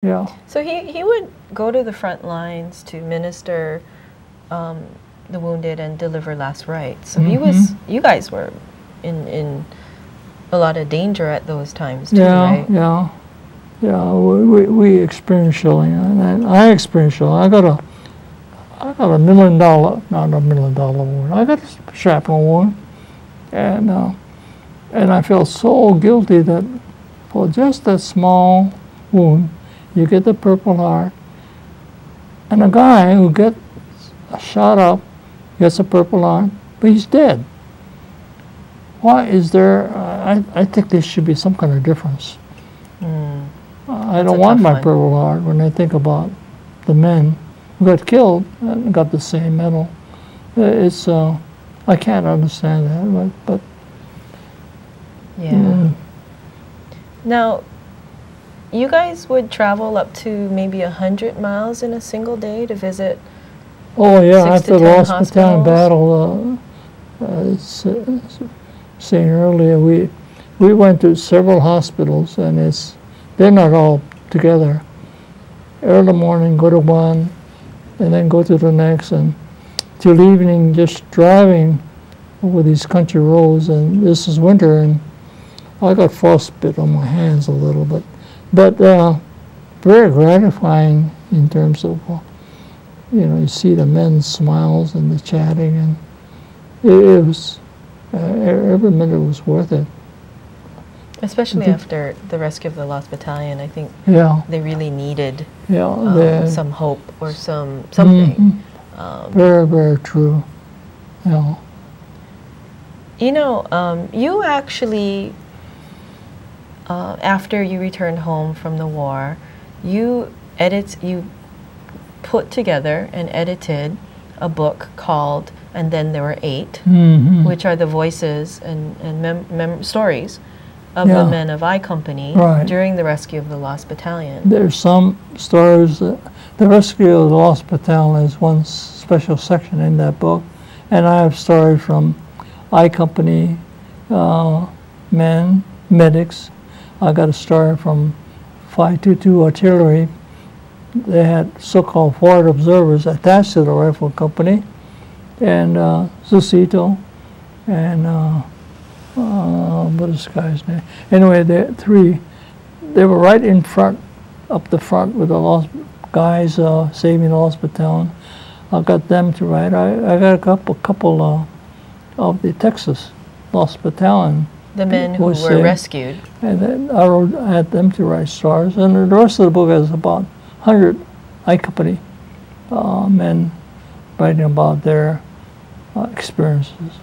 Yeah. So he would go to the front lines to minister the wounded and deliver last rites. So you guys were in a lot of danger at those times too, right? Yeah. We experienced shelling, and I experienced shelling. I got a $1 million, not $1 million wound. I got a shrapnel wound, and I felt so guilty that for just that small wound, you get the Purple Heart, and a guy who gets shot up gets a Purple Heart, but he's dead. Why is there? I think there should be some kind of difference. I don't want my Purple Heart when I think about the men who got killed and got the same medal. It's I can't understand that, but yeah. Now, you guys would travel up to maybe 100 miles in a single day to visit. Oh yeah, after the Lost Battalion battle, saying earlier, we went to several hospitals, and they're not all together. Early morning, go to one, and then go to the next, and till evening, just driving over these country roads. And this is winter, and I got frostbite on my hands a little bit, but very gratifying in terms of, you see the men's smiles and the chatting, and it was, every minute was worth it. Especially after the rescue of the Lost Battalion, I think they really needed some hope or something. Very, very true. Yeah. You actually, after you returned home from the war, you put together and edited a book called "And Then There Were Eight," which are the voices and stories of the men of I Company during the rescue of the Lost Battalion. There's some stories. The rescue of the Lost Battalion is one special section in that book, and I have stories from I Company men, medics. I got a story from 522 Artillery. They had so-called forward observers attached to the rifle company, and Susito, and what is this guy's name? Anyway, they were right in front, up the front with the lost guys saving the Lost Battalion. I got them to write. I got a couple of the Texas Lost Battalion. The men who were rescued. And then I had them to write stories, and the rest of the book has about 100 I Company men writing about their experiences.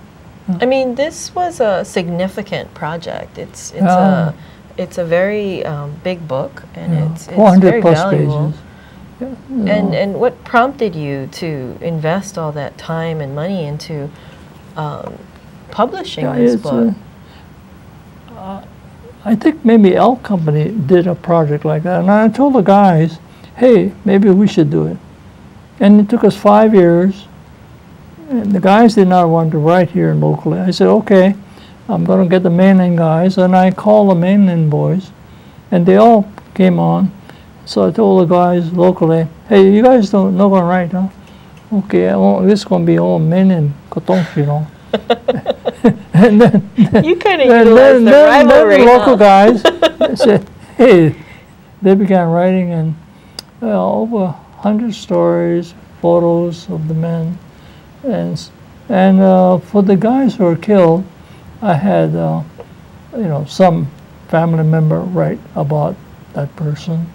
I mean, this was a significant project. It's a very big book, and it's very valuable. Pages. And what prompted you to invest all that time and money into publishing this book? I think maybe L Company did a project like that, and I told the guys, hey, maybe we should do it. And it took us 5 years, and the guys did not want to write here locally. I said, okay, I'm going to get the mainland guys, and I called the mainland boys, and they all came on. So I told the guys locally, hey, you guys not going to write, huh? Okay, this is going to be all mainland Kotonshiro. And then you kind of utilized the rivalry. Then the local guys said, hey, they began writing, and over 100 stories, photos of the men, and for the guys who were killed, I had some family member write about that person,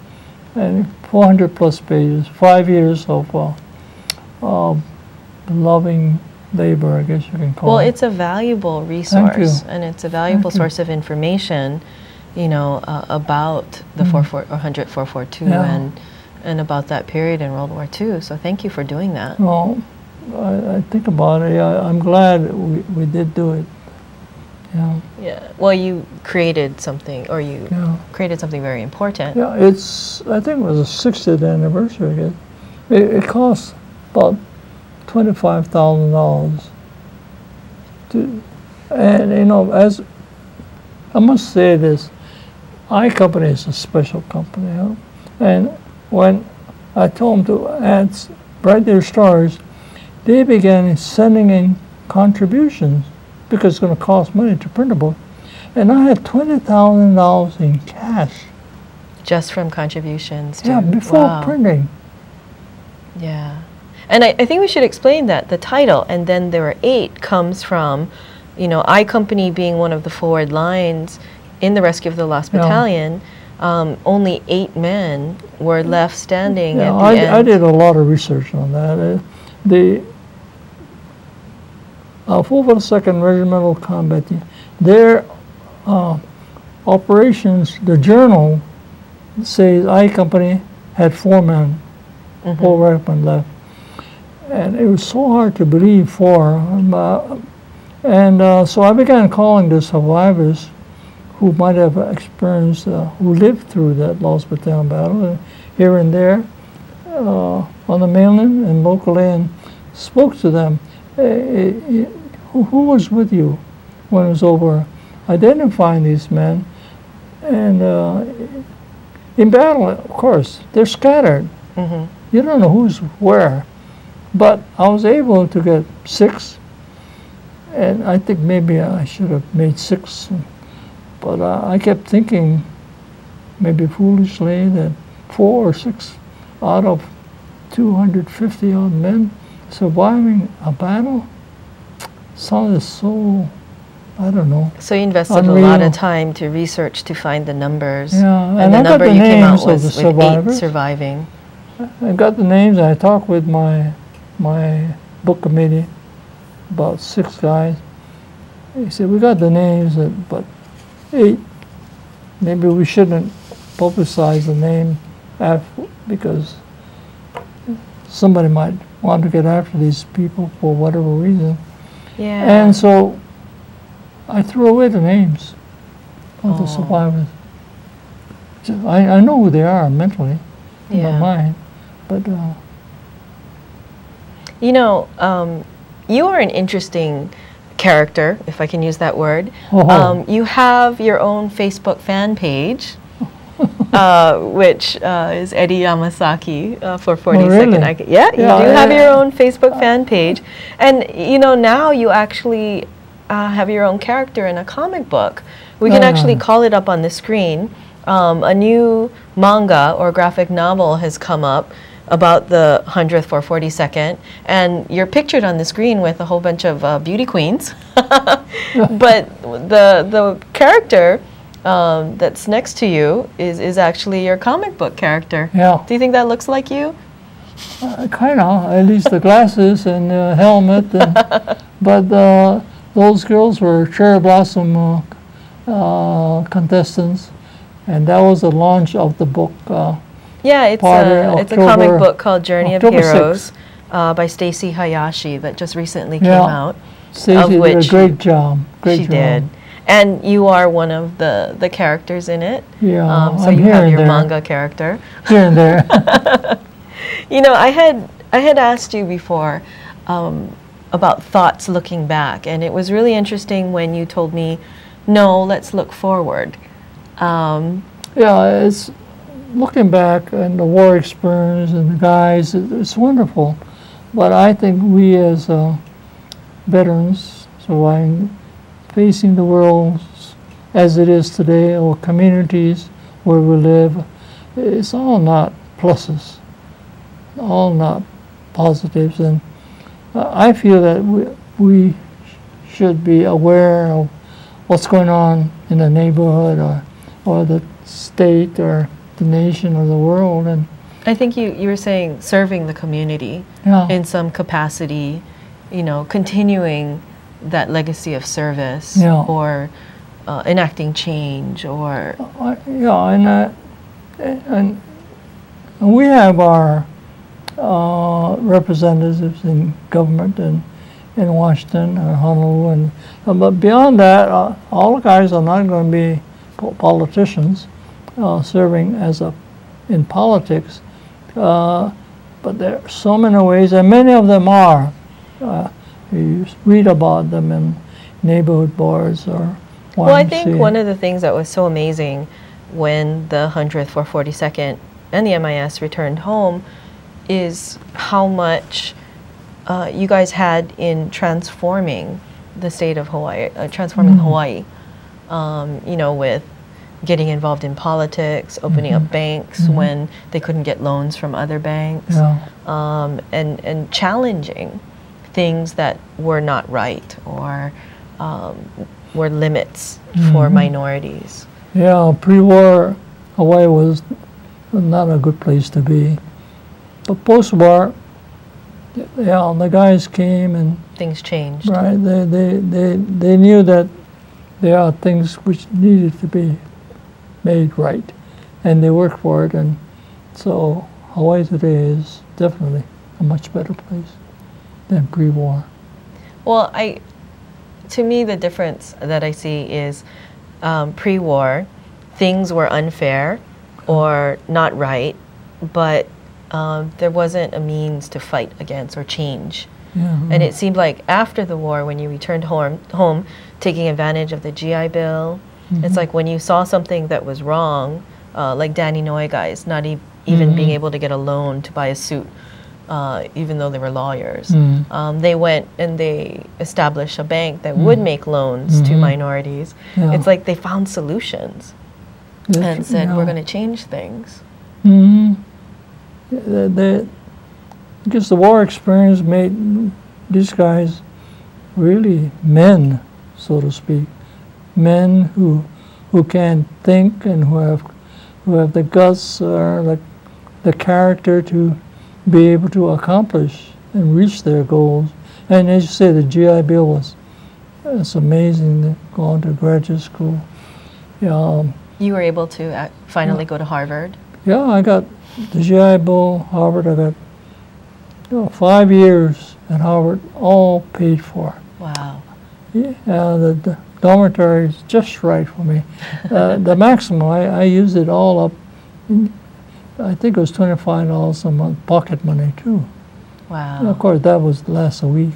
and 400 plus pages, 5 years of loving labor, I guess you can call it. Well, it's a valuable resource, and it's a valuable source of information, about the 442 and about that period in World War II. So thank you for doing that. Well, I think about it. I'm glad we did do it. Yeah. Yeah. Well, you created something, or you created something very important. Yeah. I think it was the 60th anniversary. I guess it cost about $25,000 and as I must say this, I Company is a special company, And when I told them to write their stories, they began sending in contributions because it's going to cost money to print a book. And I had $20,000 in cash. Just from contributions? Yeah, before printing. Yeah. And I think we should explain that the title, and then there were 8, comes from, you know, I Company being one of the forward lines in the rescue of the Lost Battalion. Only 8 men were left standing at the end. I did a lot of research on that. The 442nd Regimental Combat Team, their operations, the journal says I Company had 4 men, 4 riflemen left. And it was so hard to believe 4. So I began calling the survivors who might have experienced, who lived through that Lost Battalion battle here and there on the mainland and locally, and spoke to them. Who was with you when it was over? Identifying these men. And in battle, of course, they're scattered. You don't know who's where. But I was able to get 6, and I think maybe I should have made 6. But I kept thinking, maybe foolishly, that 4 or 6 out of 250 odd men surviving a battle sounded so, I don't know. So you invested unreal. A lot of time to research to find the numbers. Yeah, and the number you came out was with survivors. 8 surviving. I got the names, and I talked with my book committee, about 6 guys. He said, we got the names, but 8, maybe we shouldn't publicize the name because somebody might want to get after these people for whatever reason. Yeah. And so I threw away the names of the survivors. I know who they are mentally in my mind, but you know, you are an interesting character, if I can use that word. You have your own Facebook fan page, which is Eddie Yamasaki for 42nd. Really? You do have your own Facebook fan page. And, you know, now you actually have your own character in a comic book. We can actually call it up on the screen. A new manga or graphic novel has come up about the 100th 442nd, and you're pictured on the screen with a whole bunch of beauty queens. But the character that's next to you is actually your comic book character. Yeah. Do you think that looks like you? Kind of, at least the glasses and the helmet. And, but those girls were Cherry Blossom contestants, and that was the launch of the book. Yeah, it's a comic book called Journey of Heroes by Stacy Hayashi that just recently came out. Stacy did a great job. She did. And you are one of the characters in it. Yeah, so you have your manga character. Here and there. You know, I had asked you before about thoughts looking back, and it was really interesting when you told me, no, let's look forward. Yeah, it's looking back and the war experience and the guys, it's wonderful. But I think we as veterans surviving, facing the world as it is today, or communities where we live, it's all not pluses, all not positives. And I feel that we should be aware of what's going on in the neighborhood or the state or the nation or the world. And I think you were saying serving the community in some capacity, you know, continuing that legacy of service or enacting change or... and we have our representatives in government and in Washington or Honolulu, but beyond that, all the guys are not going to be politicians serving in politics, but there are so many ways, and many of them are. You read about them in neighborhood boards or YMCA. Well, I think one of the things that was so amazing when the 100th 442nd and the MIS returned home is how much you guys had in transforming the state of Hawaii, transforming Hawaii, you know, with getting involved in politics, opening up banks when they couldn't get loans from other banks, and challenging things that were not right or were limits for minorities. Yeah, pre-war Hawaii was not a good place to be. But post-war, yeah, the guys came and things changed. Right, they knew that there are things which needed to be made right, and they worked for it, and so Hawaii today is definitely a much better place than pre-war. Well, to me, the difference that I see is pre-war, things were unfair or not right, but there wasn't a means to fight against or change. And it seemed like after the war, when you returned home taking advantage of the GI Bill, it's like when you saw something that was wrong, like Danny Noi guys, not even being able to get a loan to buy a suit, even though they were lawyers. They went and they established a bank that would make loans to minorities. It's like they found solutions and said, we're going to change things. Because the war experience made these guys really men, so to speak, men who can think and who have the guts or the character to be able to accomplish and reach their goals. And as you say, the GI Bill it's amazing to go on to graduate school. You were able to finally go to Harvard? Yeah, I got the GI Bill, Harvard. I got 5 years at Harvard, all paid for. Wow. Yeah, the dormitory is just right for me. The maximum, I used it all up. I think it was $25 a month, pocket money too. Wow. And of course, that was last a week.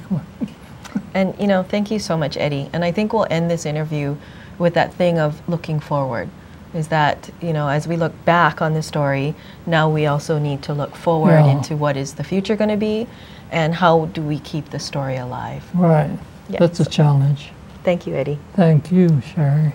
And thank you so much, Eddie. And I think we'll end this interview with that thing of looking forward. Is that, as we look back on the story, now we also need to look forward into what is the future going to be and how do we keep the story alive. Right. Yeah, That's a challenge. Thank you, Eddie. Thank you, Shari.